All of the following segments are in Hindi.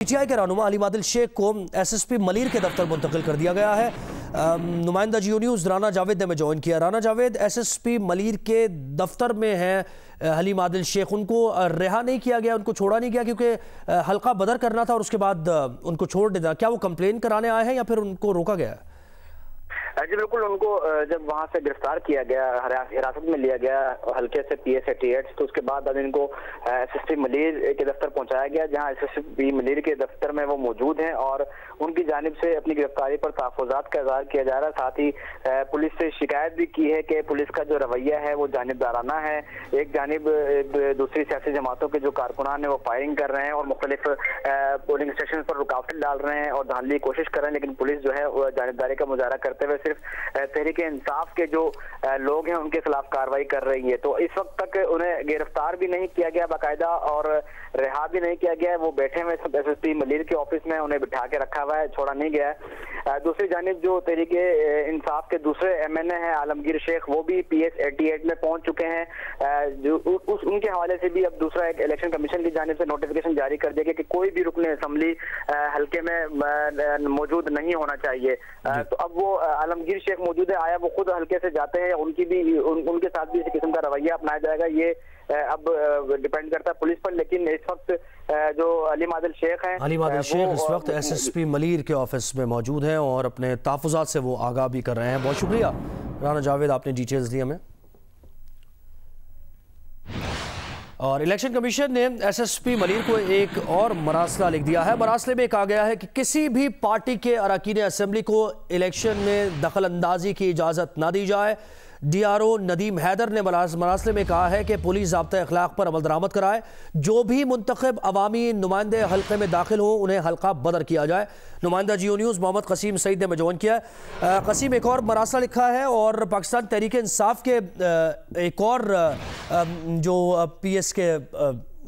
पीटीआई के रहनुमा अली मादिल शेख को एसएसपी मलीर के दफ्तर मुंतकिल कर दिया गया है। नुमाइंदा जियो न्यूज़ राना जावेद ने ज्वाइन किया। राना जावेद, एसएसपी मलीर के दफ्तर में हैं अली मादिल शेख, उनको रिहा नहीं किया गया, उनको छोड़ा नहीं गया क्योंकि हल्का बदर करना था और उसके बाद उनको छोड़ देना, क्या वो कंप्लेन कराने आए हैं या फिर उनको रोका गया है? जी बिल्कुल, उनको जब वहां से गिरफ्तार किया गया, हिरासत में लिया गया हल्के से PS 88, तो उसके बाद अब इनको एसएसपी मलीर के दफ्तर पहुंचाया गया, जहां एसएसपी मलीर के दफ्तर में वो मौजूद हैं और उनकी जानिब से अपनी गिरफ्तारी पर तहफ़्फ़ुज़ात का इज़हार किया जा रहा है। साथ ही पुलिस से शिकायत भी की है कि पुलिस का जो रवैया है वो जानिबदाराना है। एक जानिब दूसरी सियासी जमातों के जो कारकुनान है वो फायरिंग कर रहे हैं और मुख्तलिफ पोलिंग स्टेशन पर रुकावटें डाल रहे हैं और धांधली की कोशिश कर रहे हैं, लेकिन पुलिस जो है वो जानिबदारी का मुजाहरा करते हुए सिर्फ तहरीक इंसाफ के जो लोग हैं उनके खिलाफ कार्रवाई कर रही है। तो इस वक्त तक उन्हें गिरफ्तार भी नहीं किया गया बाकायदा और रिहा भी नहीं किया गया है। वो बैठे हुए एसएसपी मलीर के ऑफिस में, उन्हें बिठा के रखा हुआ है, छोड़ा नहीं गया है। दूसरी जानिब जो तहरीक इंसाफ के दूसरे MNA हैं आलमगीर शेख, वो भी PS 88 में पहुंच चुके हैं। जो उनके हवाले से भी अब दूसरा एक इलेक्शन कमीशन की जानिब से नोटिफिकेशन जारी कर दिया गया कि कोई भी रुकन असम्बली हल्के में मौजूद नहीं होना चाहिए। तो अब वो आलमगीर शेख मौजूद है, आया वो खुद हल्के से जाते हैं, उनके साथ भी इसी किस्म का रवैया अपनाया जाएगा, ये अब डिपेंड करता है पुलिस पर। लेकिन इस वक्त जो अली मादिल शेख हैं, अली मादिल शेख इस वक्त एसएसपी मलीर के ऑफिस में मौजूद हैं और अपने तहफ़्फ़ुज़ात से वो आगाह भी कर रहे हैं। बहुत शुक्रिया राना जावेद, आपने डिटेल्स दी हमें। और इलेक्शन कमीशन ने एसएसपी मलीर को एक और मरासला लिख दिया है। मरासले में कहा गया है कि किसी भी पार्टी के अरकान असम्बली को इलेक्शन में दखल अंदाजी की इजाज़त ना दी जाए। DRO नदीम हैदर ने मरासले में कहा है कि पुलिस ज़ाब्ता अखलाक पर अमल दरामद कराए, जो भी मुंतखब अवामी नुमाइंदे हल्के में दाखिल हो उन्हें हल्का बदर किया जाए। नुमाइंदा जियो न्यूज़ मोहम्मद क़सीम सईद ने ज्वाइन किया। क़सीम, एक और मरासला लिखा है और पाकिस्तान तहरीक इंसाफ के एक और जो PS के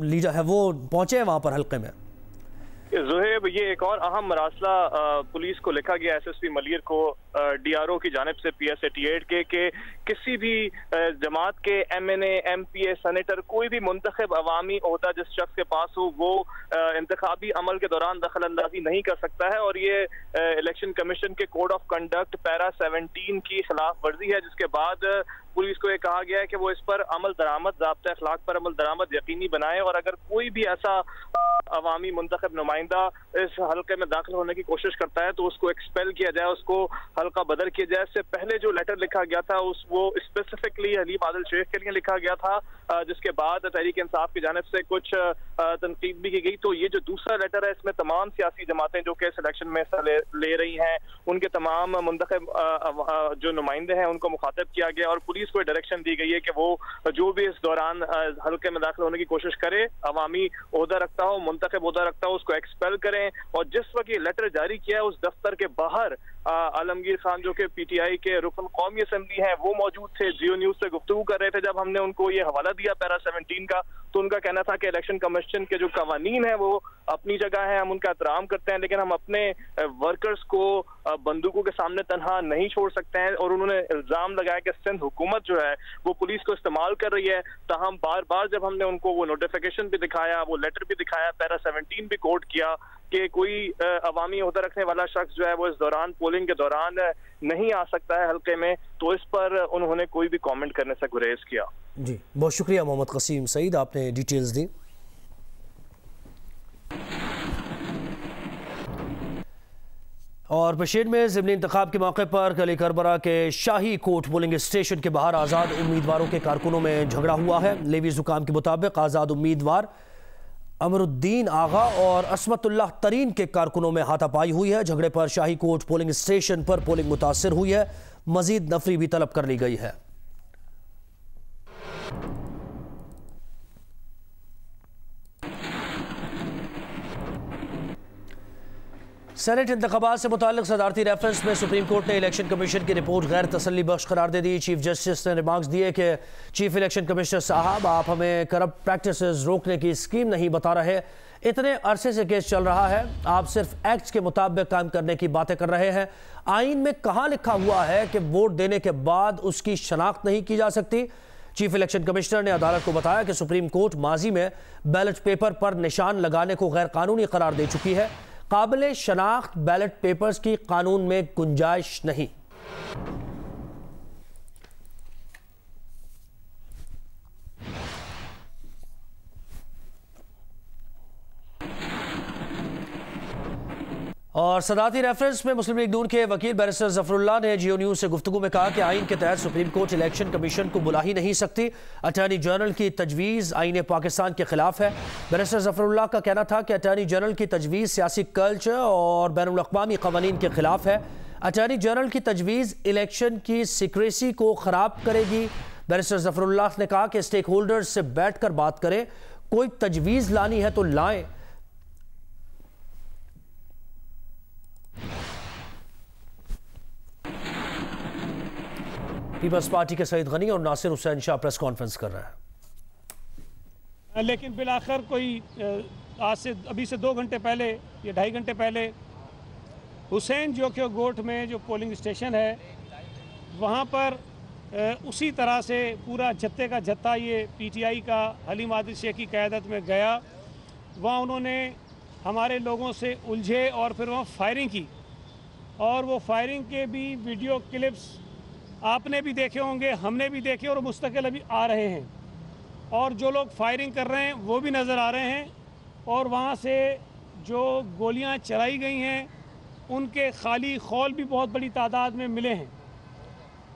लीडर है वो पहुँचे हैं वहाँ पर हल्के में। ज़ुहैब, ये एक और अहम मरासला पुलिस को लिखा गया एसएसपी मलीर को DRO की जानिब से PS 88 के किसी भी जमात के MNA, MPA, सेनेटर, कोई भी मुंतखब अवामी ओहदा जिस शख्स के पास हो वो इंतखाबी अमल के दौरान दखल अंदाजी नहीं कर सकता है। और ये इलेक्शन कमीशन के कोड ऑफ कंडक्ट पैरा 17 की खिलाफ वर्जी है, जिसके बाद पुलिस को ये कहा गया है कि वो इस पर अमल दरामद, ज़ाब्ता अखलाक पर अमल दरामद यकीनी बनाए और अगर कोई भी ऐसा अवामी मुंतखब नुमाइंदा इस हल्के में दाखिल होने की कोशिश करता है तो उसको एक्सपेल किया जाए, उसको हल्का बदर किया जाए। इससे पहले जो लेटर लिखा गया था वो स्पेसिफिकली अली मादिल शेख के लिए लिखा गया था, जिसके बाद तहरीक इंसाफ की जानिब से कुछ तनकीद भी की गई। तो ये जो दूसरा लेटर है इसमें तमाम सियासी जमातें जो कि सिलेक्शन में हिस्सा ले रही हैं उनके तमाम मुंतखब जो नुमाइंदे हैं उनको मुखातब किया गया और पुलिस को डायरेक्शन दी गई है कि वो जो भी इस दौरान हल्के में दाखिल होने की कोशिश करे, अवामी ओहदा रखता हो, मुंतखब ओहदा रखता हो, उसको एक्सपेल करें। और जिस वक्त ये लेटर जारी किया है उस दफ्तर के बाहर आलमगीर खान जो कि PTI के रुकन कौमी असम्बली हैं वो मौजूद थे, जियो न्यूज़ से गुफ्तगू कर रहे थे। जब हमने उनको ये हवाला दिया पैरा 17 का तो उनका कहना था कि इलेक्शन कमीशन के जो कवानीन है वो अपनी जगह है, हम उनका एहतराम करते हैं, लेकिन हम अपने वर्कर्स को बंदूकों के सामने तनहा नहीं छोड़ सकते हैं। और उन्होंने इल्जाम लगाया कि सिंध हुकूमत जो है वो पुलिस को इस्तेमाल कर रही है। ताहम बार बार जब हमने उनको वो नोटिफिकेशन भी दिखाया, वो लेटर भी दिखाया, पैरा 17 भी कोट किया कि कोई अवामी ओहदा रखने वाला शख्स जो है वो इस दौरान पोलिंग के दौरान नहीं आ सकता है हल्के में, तो इस पर उन्होंने कोई भी कमेंट करने से गुरेज किया। जी बहुत शुक्रिया मोहम्मद क़सीम सईद, आपने डिटेल्स दी। और पेशेन में ज़िमनी इंतखाब के मौके पर कल करबरा के शाही कोट पोलिंग स्टेशन के बाहर आज़ाद उम्मीदवारों के कारकुनों में झगड़ा हुआ है। लेवी ज़ुकाम के मुताबिक आज़ाद उम्मीदवार अमरुद्दीन आगा और असमतुल्लाह तरीन के कारकुनों में हाथापाई हुई है। झगड़े पर शाही कोट पोलिंग स्टेशन पर पोलिंग मुतासिर हुई है। मजीद नफरी भी तलब कर ली गई है। सेनेट इंतखाबात से मुताल्लिक सदारती रेफरेंस में सुप्रीम कोर्ट ने इलेक्शन कमीशन की रिपोर्ट गैर तसल्ली बख्श करार दे दी। चीफ जस्टिस ने रिमार्क्स दिए कि चीफ इलेक्शन कमिश्नर साहब, आप हमें करप्ट प्रैक्टिसेस रोकने की स्कीम नहीं बता रहे। इतने अरसे से केस चल रहा है, आप सिर्फ एक्ट के मुताबिक काम करने की बातें कर रहे हैं। आइन में कहाँ लिखा हुआ है कि वोट देने के बाद उसकी शनाख्त नहीं की जा सकती? चीफ इलेक्शन कमिश्नर ने अदालत को बताया कि सुप्रीम कोर्ट माजी में बैलेट पेपर पर निशान लगाने को गैर कानूनी करार दे चुकी है। काबिल शनाख्त बैलेट पेपर्स की कानून में गुंजाइश नहीं। और सदाती रेफरेंस में मुस्लिम लीग नून के वकील बैरिस्टर जफरुल्लाह ने जियो न्यूज से गुफ्तगू में कहा कि आइन के तहत सुप्रीम कोर्ट इलेक्शन कमीशन को बुला ही नहीं सकती। अटॉर्नी जनरल की तजवीज़ आइन पाकिस्तान के खिलाफ है। बैरिस्टर जफरुल्लाह का कहना था कि अटॉर्नी जनरल की तजवीज़ सियासी कल्चर और बैनुल अक़वामी क़वानीन के खिलाफ है। अटॉर्नी जनरल की तजवीज़ इलेक्शन की सिक्रेसी को ख़राब करेगी। बैरिस्टर जफरुल्लाह ने कहा कि स्टेक होल्डर्स से बैठ कर बात करें, कोई तजवीज़ लानी है तो लाएं। पीपल्स पार्टी के सईद गनी और नासिर हुसैन शाह प्रेस कॉन्फ्रेंस कर रहे हैं। लेकिन बिलाखिर कोई आज से अभी से 2 घंटे पहले या 2.5 घंटे पहले हुसैन जोकियो गोट में जो पोलिंग स्टेशन है वहाँ पर उसी तरह से पूरा जत्थे का जत्था ये पीटीआई का हलीम आदिल शेख की क़यादत में गया। वहाँ उन्होंने हमारे लोगों से उलझे और फिर वहाँ फायरिंग की और वो फायरिंग के भी वीडियो क्लिप्स आपने भी देखे होंगे, हमने भी देखे और मुस्तकिल अभी आ रहे हैं और जो लोग फायरिंग कर रहे हैं वो भी नज़र आ रहे हैं और वहाँ से जो गोलियां चलाई गई हैं उनके खाली खौल भी बहुत बड़ी तादाद में मिले हैं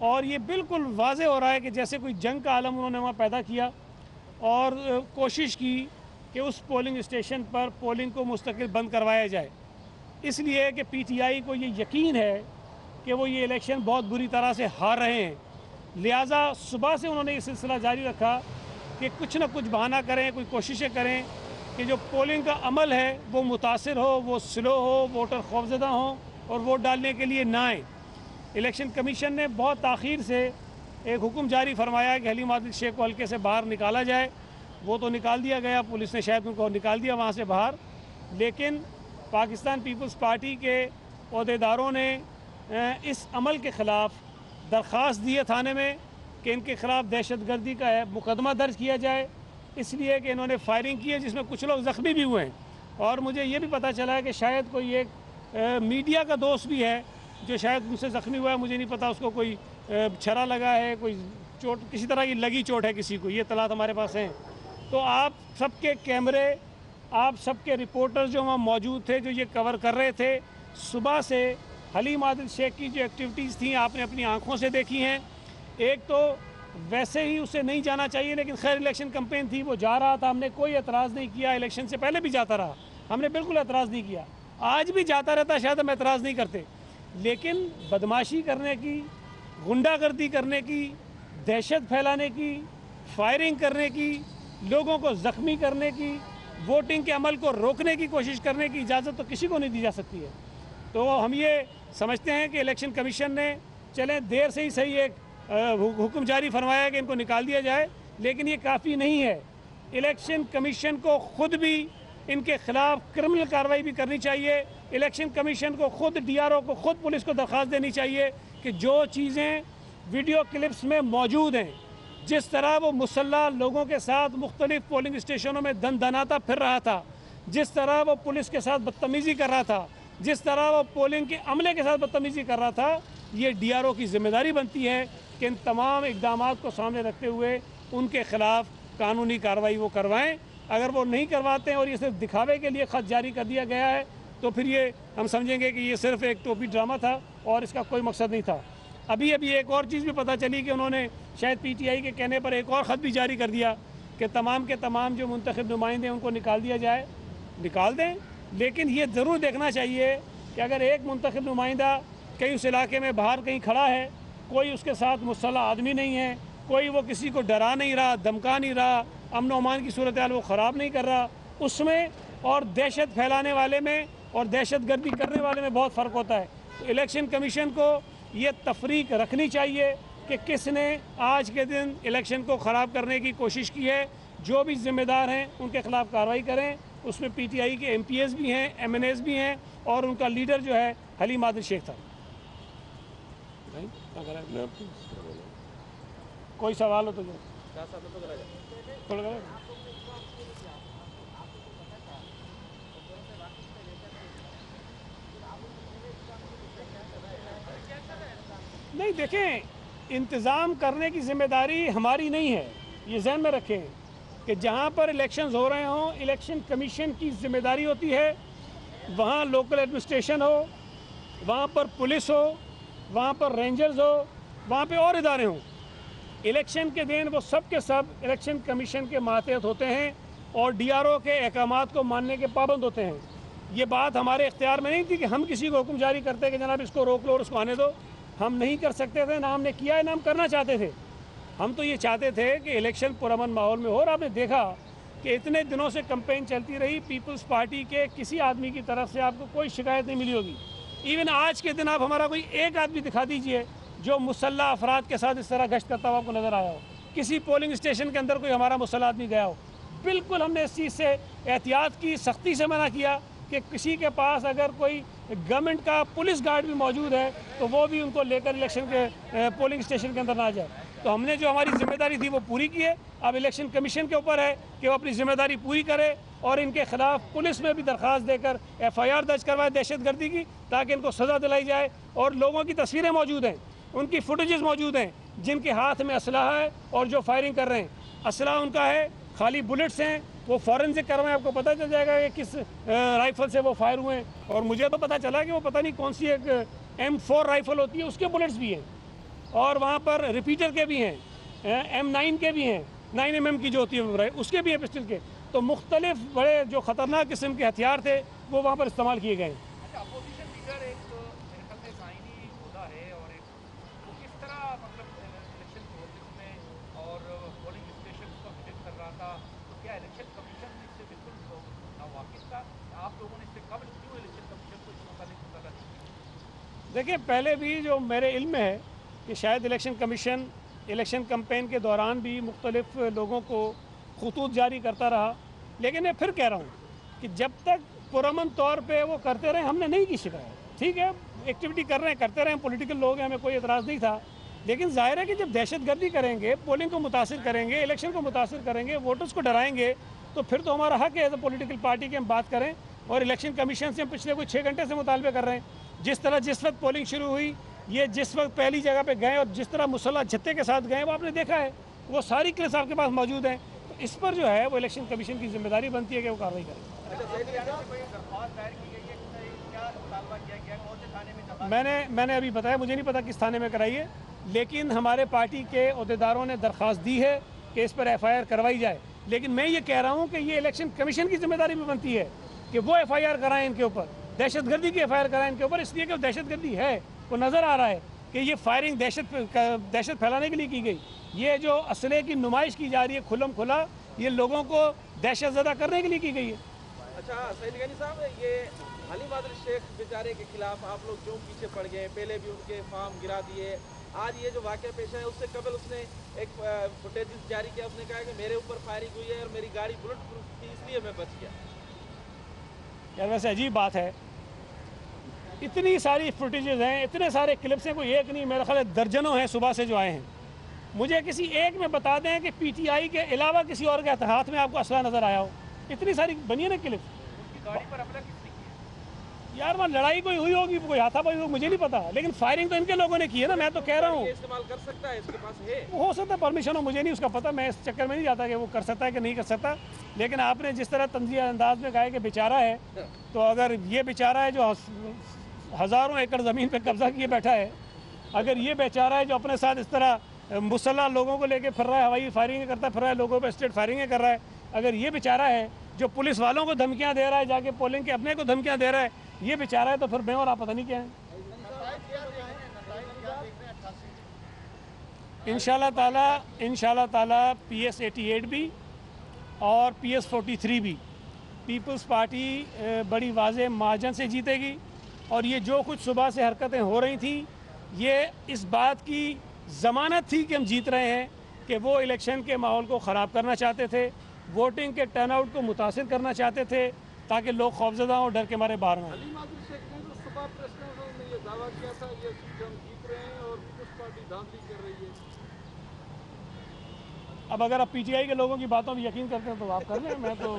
और ये बिल्कुल वाज़े हो रहा है कि जैसे कोई जंग का आलम उन्होंने वहाँ पैदा किया और कोशिश की कि उस पोलिंग स्टेशन पर पोलिंग को मुस्तकिल बंद करवाया जाए, इसलिए कि पीटीआई को ये यकीन है कि वो ये इलेक्शन बहुत बुरी तरह से हार रहे हैं। लिहाजा सुबह से उन्होंने ये सिलसिला जारी रखा कि कुछ ना कुछ बहाना करें, कोई कोशिशें करें कि जो पोलिंग का अमल है वो मुतासिर हो, वो स्लो हो, वोटर खौफजदा हो और वोट डालने के लिए ना आए। इलेक्शन कमीशन ने बहुत ताख़ीर से एक हुक्म जारी फरमाया कि हलीम आदिल शेख को हल्के से बाहर निकाला जाए। वो तो निकाल दिया गया, पुलिस ने शायद उनको निकाल दिया वहाँ से बाहर, लेकिन पाकिस्तान पीपल्स पार्टी के अहदेदारों ने इस अमल के ख़िलाफ़ दरख्वास्त दिए थाने में कि इनके ख़िलाफ़ दहशतगर्दी का मुकदमा दर्ज किया जाए, इसलिए कि इन्होंने फायरिंग की है जिसमें कुछ लोग ज़ख्मी भी हुए हैं। और मुझे ये भी पता चला है कि शायद कोई एक मीडिया का दोस्त भी है जो शायद उनसे ज़ख्मी हुआ है, मुझे नहीं पता उसको कोई छरा लगा है, कोई चोट किसी तरह की लगी चोट है किसी को, ये तलात हमारे पास हैं। तो आप सबके कैमरे, आप सबके रिपोर्टर्स जो वहाँ मौजूद थे, जो ये कवर कर रहे थे, सुबह से हलीम आदिल शेख की जो एक्टिविटीज़ थी आपने अपनी आंखों से देखी हैं। एक तो वैसे ही उसे नहीं जाना चाहिए, लेकिन खैर इलेक्शन कैंपेन थी, वो जा रहा था, हमने कोई एतराज़ नहीं किया। इलेक्शन से पहले भी जाता रहा, हमने बिल्कुल एतराज़ नहीं किया, आज भी जाता रहता शायद हम एतराज़ नहीं करते। लेकिन बदमाशी करने की, गुंडागर्दी करने की, दहशत फैलाने की, फायरिंग करने की, लोगों को ज़ख्मी करने की, वोटिंग के अमल को रोकने की कोशिश करने की इजाज़त तो किसी को नहीं दी जा सकती है। तो हम ये समझते हैं कि इलेक्शन कमीशन ने चलें देर से ही सही एक हुक्म जारी फरमाया कि इनको निकाल दिया जाए, लेकिन ये काफ़ी नहीं है। इलेक्शन कमीशन को ख़ुद भी इनके ख़िलाफ़ क्रिमिनल कार्रवाई भी करनी चाहिए। इलेक्शन कमीशन को ख़ुद DRO को ख़ुद पुलिस को दरख्वास्त देनी चाहिए कि जो चीज़ें वीडियो क्लिप्स में मौजूद हैं, जिस तरह वो मुसल्ला लोगों के साथ मुख्तलिफ पोलिंग स्टेशनों में दनाता फिर रहा था, जिस तरह वो पुलिस के साथ बदतमीज़ी कर रहा था, जिस तरह वो पोलिंग के अमले के साथ बदतमीज़ी कर रहा था, ये DRO की जिम्मेदारी बनती है कि इन तमाम इक़दाम को सामने रखते हुए उनके ख़िलाफ़ कानूनी कार्रवाई वो करवाएं। अगर वो नहीं करवाते हैं और ये सिर्फ दिखावे के लिए ख़त जारी कर दिया गया है, तो फिर ये हम समझेंगे कि ये सिर्फ एक टोपी ड्रामा था और इसका कोई मकसद नहीं था। अभी एक और चीज़ भी पता चली कि उन्होंने शायद PTI के कहने पर एक और ख़त भी जारी कर दिया कि तमाम के तमाम जो मुंतखब नुमाइंदे हैं उनको निकाल दिया जाए। निकाल दें, लेकिन ये ज़रूर देखना चाहिए कि अगर एक मुंतखब नुमाइंदा कहीं उस इलाके में बाहर कहीं खड़ा है, कोई उसके साथ मुसल्लह आदमी नहीं है, कोई वो किसी को डरा नहीं रहा, धमका नहीं रहा, अमन अमान की सूरत हाल वो ख़राब नहीं कर रहा, उसमें और दहशत फैलाने वाले में और दहशत गर्दी करने वाले में बहुत फ़र्क होता है। तो इलेक्शन कमीशन को ये तफरीक रखनी चाहिए कि किसने आज के दिन इलेक्शन को ख़राब करने की कोशिश की है। जो भी ज़िम्मेदार हैं उनके ख़िलाफ़ कार्रवाई करें। उसमें PTI के MPs भी हैं, MNAs भी हैं और उनका लीडर जो है हलीम आदिल शेख था। कोई सवाल हो तो जो नहीं, देखें, इंतज़ाम करने की जिम्मेदारी हमारी नहीं है, ये जहन में रखें कि जहाँ पर इलेक्शंस हो रहे हों इलेक्शन कमीशन की जिम्मेदारी होती है, वहाँ लोकल एडमिनिस्ट्रेशन हो, वहाँ पर पुलिस हो, वहाँ पर रेंजर्स हो, वहाँ पे और इदारे हों। इलेक्शन के दिन वो सब के सब इलेक्शन कमीशन के मातहत होते हैं और डीआरओ के अहकामात को मानने के पाबंद होते हैं। ये बात हमारे इख्तियार में नहीं थी कि हम किसी को हुक्म जारी करते कि जनाब इसको रोक लो और उसको आने दो। हम नहीं कर सकते थे, ना हमने किया है, ना हम करना चाहते थे। हम तो ये चाहते थे कि इलेक्शन पुरअमन माहौल में हो। और आपने देखा कि इतने दिनों से कैंपेन चलती रही, पीपल्स पार्टी के किसी आदमी की तरफ से आपको कोई शिकायत नहीं मिली होगी। इवन आज के दिन आप हमारा कोई एक आदमी दिखा दीजिए जो मुसल्ला अफराद के साथ इस तरह गश्त करता हुआ आपको नज़र आया हो, किसी पोलिंग स्टेशन के अंदर कोई हमारा मुसल्ला आदमी गया हो। बिल्कुल हमने इस चीज़ से एहतियात की, सख्ती से मना किया कि किसी के पास अगर कोई गवर्नमेंट का पुलिस गार्ड भी मौजूद है तो वो भी उनको लेकर इलेक्शन के पोलिंग स्टेशन के अंदर ना जाए। तो हमने जो हमारी जिम्मेदारी थी वो पूरी की है। अब इलेक्शन कमीशन के ऊपर है कि वो अपनी जिम्मेदारी पूरी करे और इनके खिलाफ पुलिस में भी दरख्वास्त देकर FIR दर्ज करवाए दहशतगर्दी की, ताकि इनको सज़ा दिलाई जाए। और लोगों की तस्वीरें मौजूद हैं, उनकी फुटेजेस मौजूद हैं, जिनके हाथ में असलहा है और जो फायरिंग कर रहे हैं। असलहा उनका है, खाली बुलेट्स हैं, वो फॉरेंसिक करवाएं, आपको पता चल जाएगा कि किस राइफल से वो फायर हुए हैं। और मुझे तो पता चला कि वो पता नहीं कौन सी एक M4 राइफल होती है, उसके बुलेट्स भी हैं और वहाँ पर रिपीटर के भी हैं, M9 के भी हैं, 9mm की जो होती है उसके भी हैं, पिस्टल के। तो मुख्तलिफ बड़े जो ख़तरनाक किस्म के हथियार थे वो वहाँ पर इस्तेमाल किए गए। देखिए, पहले भी जो मेरे इल्म में है कि शायद इलेक्शन कमीशन इलेक्शन कैंपेन के दौरान भी मुख्तलिफ लोगों को खतूत जारी करता रहा, लेकिन मैं फिर कह रहा हूँ कि जब तक पुरअमन तौर पे वो करते रहे, हमने नहीं की शिकायत। ठीक है, एक्टिविटी कर रहे हैं, करते रहे, पॉलिटिकल लोग हैं, हमें कोई एतराज़ नहीं था। लेकिन जाहिर है कि जब दहशतगर्दी करेंगे, पोलिंग को मुतासिर करेंगे, इलेक्शन को मुतासिर करेंगे, वोटर्स को डराएंगे, तो फिर तो हमारा हक है एज ए पॉलिटिकल पार्टी की हम बात करें। और इलेक्शन कमीशन से हम पिछले कोई 6 घंटे से मुतालबे कर रहे हैं। जिस तरह जिस वक्त पोलिंग शुरू हुई, ये जिस वक्त पहली जगह पे गए और जिस तरह मुसल्ला जत्थे के साथ गए, वो आपने देखा है, वो सारी क्लिप्स आपके पास मौजूद हैं। तो इस पर जो है वो इलेक्शन कमीशन की जिम्मेदारी बनती है कि वो कार्रवाई करें। मैंने अभी बताया, मुझे नहीं पता किस थाने में कराई है, लेकिन हमारे पार्टी के अहदेदारों ने दरख्वास्त दी है कि इस पर FIR करवाई जाए। लेकिन मैं ये कह रहा हूँ कि ये इलेक्शन कमीशन की जिम्मेदारी भी बनती है कि वो FIR कराएं इनके ऊपर, दहशतगर्दी की FIR कराएं इनके ऊपर, इसलिए कि दहशतगर्दी है। वो नज़र आ रहा है कि ये फायरिंग दहशत फैलाने के लिए की गई। ये जो असले की नुमाइश की जा रही है खुल्लम खुला, ये लोगों को दहशत ज़दा करने के लिए की गई है। अच्छा सईद गनी साहब, ये अली बादल शेख बेचारे के खिलाफ आप लोग क्यों पीछे पड़ गए? पहले भी उनके फार्म गिरा दिए, आज ये जो वाक़या पेश है उससे कबल उसने एक फुटेज जारी किया, उसने कहा कि मेरे ऊपर फायरिंग हुई है और मेरी गाड़ी बुलेट प्रूफ थी इसलिए मैं बच गया। यार वैसे अजीब बात है, इतनी सारी फुटेजेस हैं, इतने सारे क्लिप्स हैं, कोई एक नहीं, मेरा ख्याल है दर्जनों हैं सुबह से जो आए हैं। मुझे किसी एक में बता दें कि PTI के अलावा किसी और के हाथ में आपको असला नज़र आया हो। इतनी सारी बनी है ना क्लिप्स। गाड़ी पर हमला किसने किया? यार वहाँ लड़ाई कोई हुई होगी, कोई हाथापाई होगी, मुझे नहीं पता, लेकिन फायरिंग तो इनके लोगों ने की है ना। मैं तो कह रहा हूँ इस्तेमाल कर सकता है, इसके पास है, हो सकता है परमिशन हो, मुझे नहीं उसका पता, मैं इस चक्कर में नहीं जाता कि वो कर सकता है कि नहीं कर सकता। लेकिन आपने जिस तरह तंज़ीह अंदाज में कहा है कि बेचारा है, तो अगर ये बेचारा है जो हज़ारों एकड़ ज़मीन पे कब्जा किए बैठा है, अगर ये बेचारा है जो अपने साथ इस तरह मुसल्ला लोगों को लेके फिर रहा है, हवाई फायरिंग करता फिर रहा है, लोगों पे स्टेट फायरिंग कर रहा है, अगर ये बेचारा है जो पुलिस वालों को धमकियां दे रहा है, जाके पोलिंग के अपने को धमकियां दे रहा है, ये बेचारा है, तो फिर मैं और आप पता नहीं क्या है। इंशाल्लाह ताला PS 88 भी और PS 43 भी पीपल्स पार्टी बड़ी वाज़े मार्जिन से जीतेगी। और ये जो कुछ सुबह से हरकतें हो रही थी, ये इस बात की ज़मानत थी कि हम जीत रहे हैं कि वो इलेक्शन के माहौल को ख़राब करना चाहते थे, वोटिंग के टर्नआउट को मुतासिर करना चाहते थे, ताकि लोग खौफजदा हों, डर के मारे बाहर ना आएं। अली बादल शेख ने तो सुबह प्रेस कॉन्फ्रेंस में ये दावा किया था ये सीट हम जीत रहे हैं और पीपल्स पार्टी धांधली कर रही है। अब अगर आप पीटीआई के लोगों की बातों पर यकीन करते हैं तो आप कर लें, मैं तो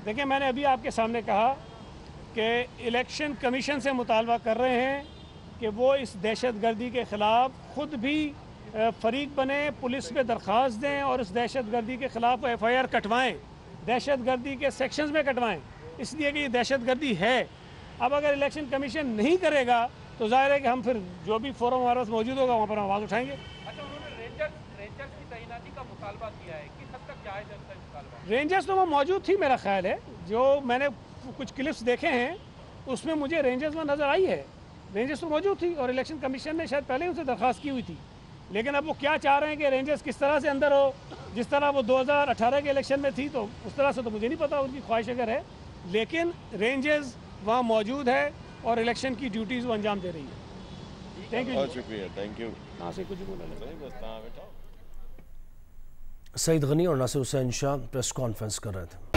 देखिए, मैंने अभी आपके सामने कहा कि इलेक्शन कमीशन से मुतालबा कर रहे हैं कि वो इस दहशतगर्दी के ख़िलाफ़ ख़ुद भी फरीक बने, पुलिस पे दरख्वास्त दें और इस दहशतगर्दी के ख़िलाफ़ FIR कटवाएं, दहशतगर्दी के सेक्शंस में कटवाएं, इसलिए कि ये दहशतगर्दी है। अब अगर इलेक्शन कमीशन नहीं करेगा तो जाहिर है कि हम फिर जो भी फोरम हमारे पास मौजूद होगा वहाँ पर हम आवाज़ उठाएंगे। अच्छा, उन्होंने रेंजर्स की तैनाती का मुतालबा किया है, किस हद तक जायज़ है उनका मुतालबा? रेंजर्स तो वो मौजूद थी, मेरा ख्याल है, जो मैंने कुछ क्लिप्स देखे हैं उसमें मुझे रेंजर्स में नज़र आई है। रेंजर्स तो मौजूद थी और इलेक्शन कमीशन ने शायद पहले उनसे दरख्वास्त की हुई थी, लेकिन अब वो क्या चाह रहे हैं कि रेंजर्स किस तरह से अंदर हो, जिस तरह वो 2018 के इलेक्शन में थी, तो उस तरह से तो मुझे नहीं पता उनकी ख्वाहिश अगर है, लेकिन रेंजर्स वहाँ मौजूद है और इलेक्शन की ड्यूटीज़ वो अंजाम दे रही है। थैंक यू, बहुत शुक्रिया, थैंक यू। यहाँ से कुछ बोला सईद गनी और नासिर हुसैन शाह प्रेस कॉन्फ्रेंस कर रहे थे।